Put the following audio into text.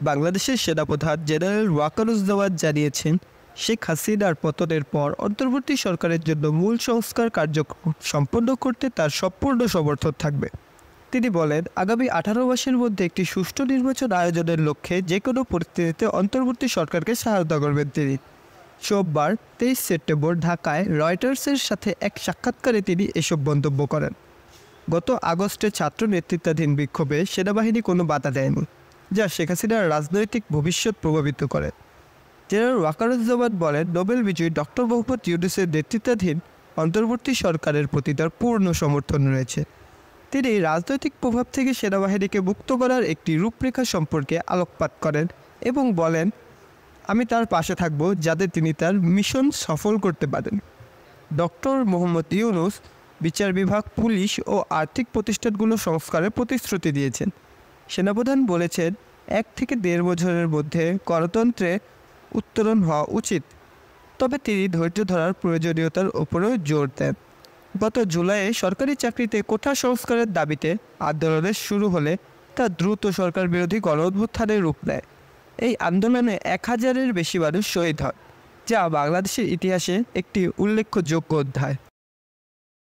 বাংলাদেশের সেনাপ্রধান জেনারেল ওয়াকারুজ্জামান জানিয়েছেন, শেখ হাসিনার পতনের পর অন্তর্বর্তী সরকারের জন্য মূল সংস্কার কার্যক্রম সম্পন্ন করতে তার সম্পূর্ণ সমর্থন থাকবে। তিনি বলেন, আগামী 18 মাসের মধ্যে একটি সুষ্ঠু নির্বাচন আয়োজনের লক্ষ্যে যে কোনো পরিস্থিতিতে অন্তর্বর্তী সরকারকে সহায়তা করবেন তিনি। সোমবার 23 সেপ্টেম্বর ঢাকায় রয়টার্সের সাথে এক সাক্ষাৎকারে তিনি এসব মন্তব্য করেন। গত আগস্টে ছাত্র নেতৃত্বাধীন বিক্ষোভে সেনাবাহিনী কোনো বাধা দেয়নি, যা শেখ হাসিনার রাজনৈতিক ভবিষ্যৎ প্রভাবিত করে। জেনারেল ওয়াকারুজ্জামান বলেন, নোবেল বিজয়ী ডক্টর মোহাম্মদ ইউনূসের নেতৃত্বাধীন অন্তর্বর্তী সরকারের প্রতি তার পূর্ণ সমর্থন রয়েছে। তিনি রাজনৈতিক প্রভাব থেকে সেনাবাহিনীকে মুক্ত করার একটি রূপরেখা সম্পর্কে আলোকপাত করেন এবং বলেন, আমি তার পাশে থাকব যাতে তিনি তার মিশন সফল করতে পারেন। ডক্টর মোহাম্মদ ইউনূস বিচার বিভাগ, পুলিশ ও আর্থিক প্রতিষ্ঠানগুলো সংস্কারের প্রতিশ্রুতি দিয়েছেন। সেনাপ্রধান বলেছেন, 1 থেকে 1.5 বছরের মধ্যে গণতন্ত্রে উত্তরণ হওয়া উচিত। তবে তিনি ধৈর্য ধরার প্রয়োজনীয়তার উপরেও জোর দেন। গত জুলাইয়ে সরকারি চাকরিতে কোটা সংস্কারের দাবিতে আন্দোলন শুরু হলে তা দ্রুত সরকার বিরোধী গণ-অভ্যুত্থানের রূপ নেয়। এই আন্দোলনে 1000-এর বেশি মানুষ শহীদ হয়, যা বাংলাদেশের ইতিহাসে একটি উল্লেখযোগ্য অধ্যায়।